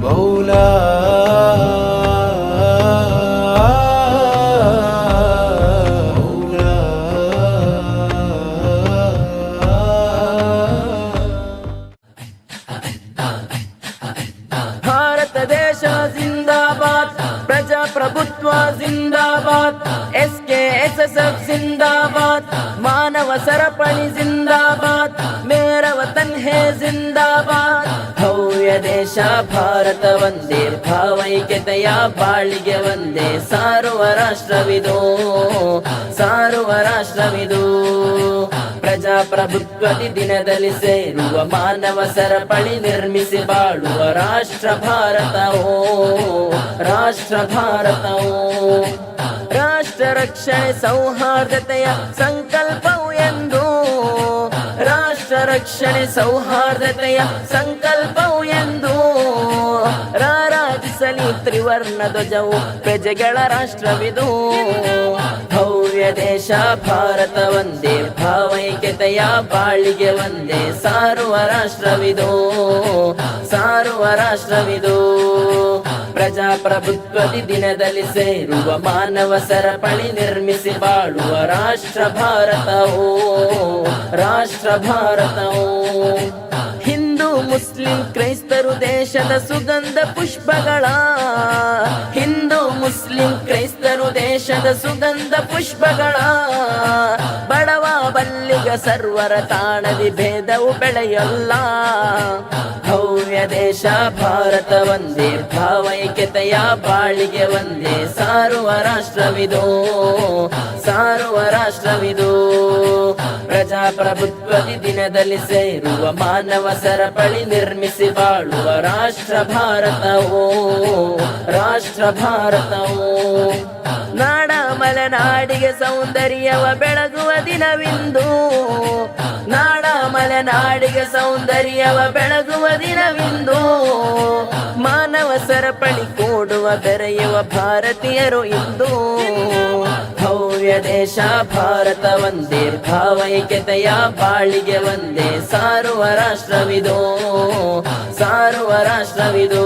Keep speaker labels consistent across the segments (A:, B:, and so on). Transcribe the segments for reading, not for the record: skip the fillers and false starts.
A: ಮೌಲಾ
B: ಭಾರತ ದೇಶ ಜಿಂದಾಬಾದ್, ಪ್ರಜಾಪ್ರಭುತ್ವ ಜಿಂದಾಬಾದ್, SKSSF ಜಿಂದಾಬಾದ್, ಮಾನವ ಸರಪಳಿ ಜಿಂದಾಬಾದ್, ಮೇರ ವತನ್ ಹೇ ಜಿಂದಾಬಾದ್. ಭವ್ಯ ದೇಶ ಭಾರತ ಒಂದೇ, ಭಾವೈಕ್ಯತೆಯ ಬಾಳಿಗೆ ಒಂದೇ, ಸಾರುವ ರಾಷ್ಟ್ರವಿದು, ಸಾರುವ ರಾಷ್ಟ್ರವಿದು. ಪ್ರಜಾಪ್ರಭುತ್ವದ ದಿನದಲ್ಲಿ ಸೇರುವ ಮಾನವ ಸರಪಳಿ ನಿರ್ಮಿಸಿ ಬಾಳುವ ರಾಷ್ಟ್ರ ಭಾರತವೋ, ರಾಷ್ಟ್ರ ಭಾರತವೋ. ರಾಷ್ಟ್ರ ರಕ್ಷಣೆ ಸೌಹಾರ್ದತೆಯ ಸಂಕಲ್ಪವು ಎಂದು, ರಾಷ್ಟ್ರ ರಕ್ಷಣೆ ಸೌಹಾರ್ದತೆಯ ಸಂಕಲ್ಪವು ಎಂದು ರಾರಾಜಿಸಲಿ ತ್ರಿವರ್ಣ ಧ್ವಜವು, ಪ್ರಜೆಗಳ ರಾಷ್ಟ್ರವಿದು. ಭವ್ಯ ದೇಶ ಭಾರತ ಒಂದೇ, ಭಾವೈಕ್ಯತೆಯ ಬಾಳಿಗೆ ಒಂದೇ, ಸಾರುವ ರಾಷ್ಟ್ರವಿದು, ಸಾರುವ ರಾಷ್ಟ್ರವಿದು. ಪ್ರಜಾಪ್ರಭುತ್ವದ ದಿನದಲ್ಲಿ ಸೇರುವ ಮಾನವ ಸರಪಳಿ ನಿರ್ಮಿಸಿ ಬಾಳುವ ರಾಷ್ಟ್ರ ಭಾರತವೋ, ರಾಷ್ಟ್ರ ಭಾರತವೋ. ಹಿಂದೂ ಮುಸ್ಲಿಂ ಕ್ರೈಸ್ತರು ದೇಶದ ಸುಗಂಧ ಪುಷ್ಪಗಳ, ಹಿಂದೂ ಮುಸ್ಲಿಂ ಕ್ರೈಸ್ತರು ದೇಶದ ಸುಗಂಧ ಪುಷ್ಪಗಳ. ಬಡವ ಬಲ್ಲಿಗ ಸರ್ವರ ತಾಣದಿ ಭೇದವು ಬೆಳೆಯಲ್ಲ. ಭವ್ಯ ದೇಶ ಭಾರತ ಒಂದೇ, ಭಾವೈಕ್ಯತೆಯ ಬಾಳಿಗೆ ಒಂದೇ, ಸಾರುವ ರಾಷ್ಟ್ರವಿದು, ಸಾರುವ ರಾಷ್ಟ್ರವಿದು. ಪ್ರಜಾಪ್ರಭುತ್ವದ ದಿನದಲ್ಲಿ ಸೇರುವ ಮಾನವ ಸರಪಳಿ ನಿರ್ಮಿಸಿ ಬಾಳುವ ರಾಷ್ಟ್ರ ಭಾರತವೋ, ರಾಷ್ಟ್ರ ಭಾರತವೋ. ನಾಡ ಮಲೆನಾಡಿಗೆ ಸೌಂದರ್ಯವ ಬೆಳಗುವ ದಿನವಿಂದು, ನಾಡ ಮಲೆನಾಡಿಗೆ ಸೌಂದರ್ಯವ ಬೆಳಗುವ ದಿನವಿಂದು. ಮಾನವ ಸರಪಳಿ ಕೂಡುವ ಬೆರೆಯುವ ಭಾರತೀಯರು ಇಂದು. ಭವ್ಯ ದೇಶ ಭಾರತ ಒಂದೇ, ಭಾವೈಕ್ಯತೆಯ ಬಾಳಿಗೆ ಒಂದೇ, ಸಾರುವ ರಾಷ್ಟ್ರವಿದು, ಸಾರುವ ರಾಷ್ಟ್ರವಿದು.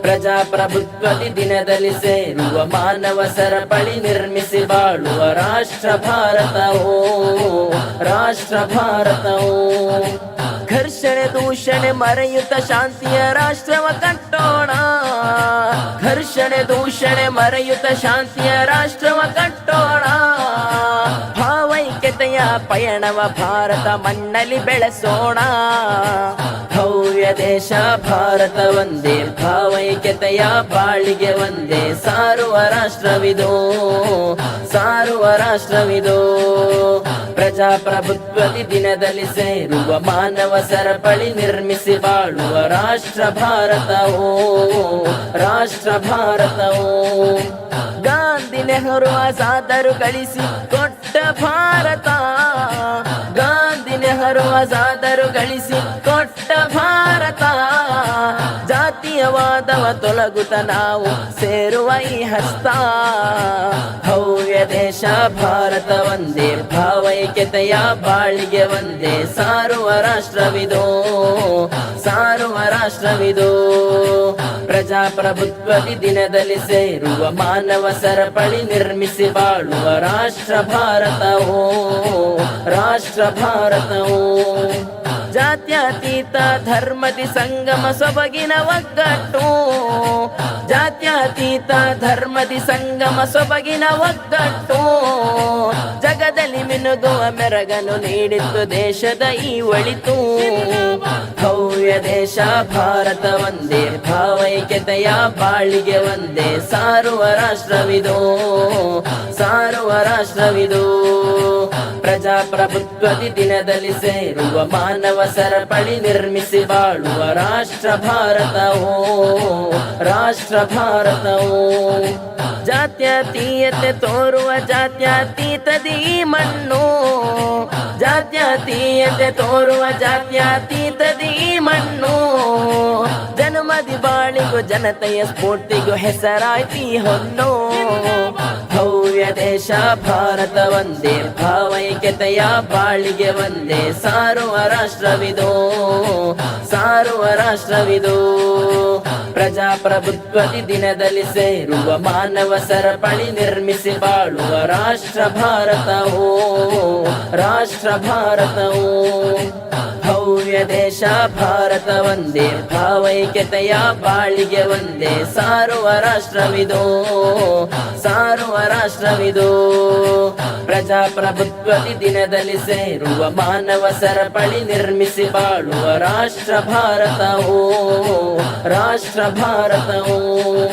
B: ಪ್ರಜಾಪ್ರಭುತ್ವದ ದಿನದಲ್ಲಿ ಸೇರುವ ಮಾನವ ಸರಪಳಿ ನಿರ್ಮಿಸಿ ಬಾಳುವ ರಾಷ್ಟ್ರ ಭಾರತವೋ, ರಾಷ್ಟ್ರ ಭಾರತವೋ. ಘರ್ಷಣೆ ದೂಷಣೆ ಮರೆಯುತ್ತ ಶಾಂತಿಯ ರಾಷ್ಟ್ರವ ಕಟ್ಟೋಣ, ಘರ್ಷಣೆ ದೂಷಣೆ ಮರೆಯುತ್ತ ಶಾಂತಿಯ ರಾಷ್ಟ್ರವ ಕಟ್ಟೋಣ. ಭಾವೈಕ್ಯತೆಯ ಪಯಣವ ಭಾರತ ಮಣ್ಣಲ್ಲಿ ಬೆಳೆಸೋಣ. ಭವ್ಯ ದೇಶ ಭಾರತ ಒಂದೇ, ಭಾವೈಕ್ಯತೆಯ ಬಾಳಿಗೆ ಒಂದೇ, ಸಾರುವ ರಾಷ್ಟ್ರವಿದು, ಸಾರುವ ರಾಷ್ಟ್ರವಿದು. ಪ್ರಜಾಪ್ರಭುತ್ವದ ದಿನದಲ್ಲಿ ಸೇರುವ ಮಾನವ ಸರಪಳಿ ನಿರ್ಮಿಸಿ ಬಾಳುವ ರಾಷ್ಟ್ರ ಭಾರತವೋ, ರಾಷ್ಟ್ರ ಭಾರತವೋ. ಗಾಂಧಿ ನೆಹರು ಆಜಾದರು ಗಳಿಸಿ ಕೊಟ್ಟ ಭಾರತ, ಗಾಂಧಿ ನೆಹರು ಆಜಾದರು ಗಳಿಸಿ ಕೊಟ್ಟ ಭಾರತ. ಜಾತೀಯವಾದವ ತೊಲಗುತ್ತ ನಾವು ಸೇರುವ ಈ ಹಸ್ತ. ಭವ್ಯ ದೇಶ ಭಾರತ ಒಂದೇ, ಭಾವೈಕ್ಯತೆಯ ಬಾಳಿಗೆ ಒಂದೇ, ಸಾರುವ ರಾಷ್ಟ್ರವಿದು, ಸಾರುವ ರಾಷ್ಟ್ರವಿದು. ಪ್ರಜಾಪ್ರಭುತ್ವದ ದಿನದಲ್ಲಿ ಸೇರುವ ಮಾನವ ಸರಪಳಿ ನಿರ್ಮಿಸಿ ಬಾಳುವ ರಾಷ್ಟ್ರ ಭಾರತವೋ, ರಾಷ್ಟ್ರ ಭಾರತವೋ. ಜಾತ್ಯತೀತ ಧರ್ಮದಿ ಸಂಗಮ ಸೊಬಗಿನ ಒಗ್ಗಟ್ಟು, ಜಾತ್ಯತೀತ ಧರ್ಮದಿ ಸಂಗಮ ಸೊಬಗಿನ ಒಗ್ಗಟ್ಟು. ಜಗದಲ್ಲಿ ಮಿನುಗುವ ಮೆರಗನು ನೀಡಿತ್ತು ದೇಶದ ಈ ಒಳಿತು. ಭವ್ಯ ದೇಶ ಭಾರತ ಒಂದೇ, ಭಾವೈಕ್ಯತೆಯ ಬಾಳಿಗೆ ಒಂದೇ, ಸಾರುವ ರಾಷ್ಟ್ರವಿದು, ಸಾರುವ ರಾಷ್ಟ್ರವಿದು. ಪ್ರಜಾಪ್ರಭುತ್ವದ ದಿನದಲ್ಲಿ ಸೇರುವ ಮಾನವ ಸರಪಳಿ ನಿರ್ಮಿಸಿ ಬಾಳುವ ರಾಷ್ಟ್ರ ಭಾರತವೋ, ರಾಷ್ಟ್ರ ಭಾರತವೋ. ಜಾತ್ಯತೀಯತೆ ತೋರುವ ಜಾತ್ಯತೀತದಿ ಮಣ್ಣು, ಜಾತ್ಯತೀಯತೆ ತೋರುವ ಜಾತ್ಯತೀತದಿ ಮಣ್ಣು. ಜನ್ಮದಿ ಬಾಳಿಗೂ ಜನತೆಯ ಸ್ಫೂರ್ತಿಗೂ ಹೆಸರಾಯ್ತಿ ಹೊನ್ನು. ಭವ್ಯ ದೇಶ ಭಾರತ ಒಂದೇ, ಭಾವೈಕ್ಯತೆಯ ಬಾಳಿಗೆ ಒಂದೇ, ಸಾರುವ ರಾಷ್ಟ್ರವಿದು, ಸಾರುವ ರಾಷ್ಟ್ರವಿದು. ಪ್ರಜಾಪ್ರಭುತ್ವದಿ ದಿನದಲ್ಲಿ ಸೇರುವ ಮಾನವ ಸರಪಳಿ ನಿರ್ಮಿಸಿ ಬಾಳುವ ರಾಷ್ಟ್ರ ಭಾರತವು, ರಾಷ್ಟ್ರ ಭಾರತವು. ಭವ್ಯ ದೇಶ ಭಾರತ ಒಂದೇ, ಭಾವೈಕ್ಯತೆಯ ಬಾಳಿಗೆ ಒಂದೇ, ಸಾರುವ ರಾಷ್ಟ್ರವಿದು, ಸಾರುವ ರಾಷ್ಟ್ರವಿದು. ಪ್ರಜಾಪ್ರಭುತ್ವದಿ ದಿನದಲ್ಲಿ ಸೇರುವ ಮಾನವ ಸರಪಳಿ ನಿರ್ಮಿಸಿ ಬಾಳುವ ರಾಷ್ಟ್ರ ಭಾರತವು, ರಾಷ್ಟ್ರ ಭಾರತವು.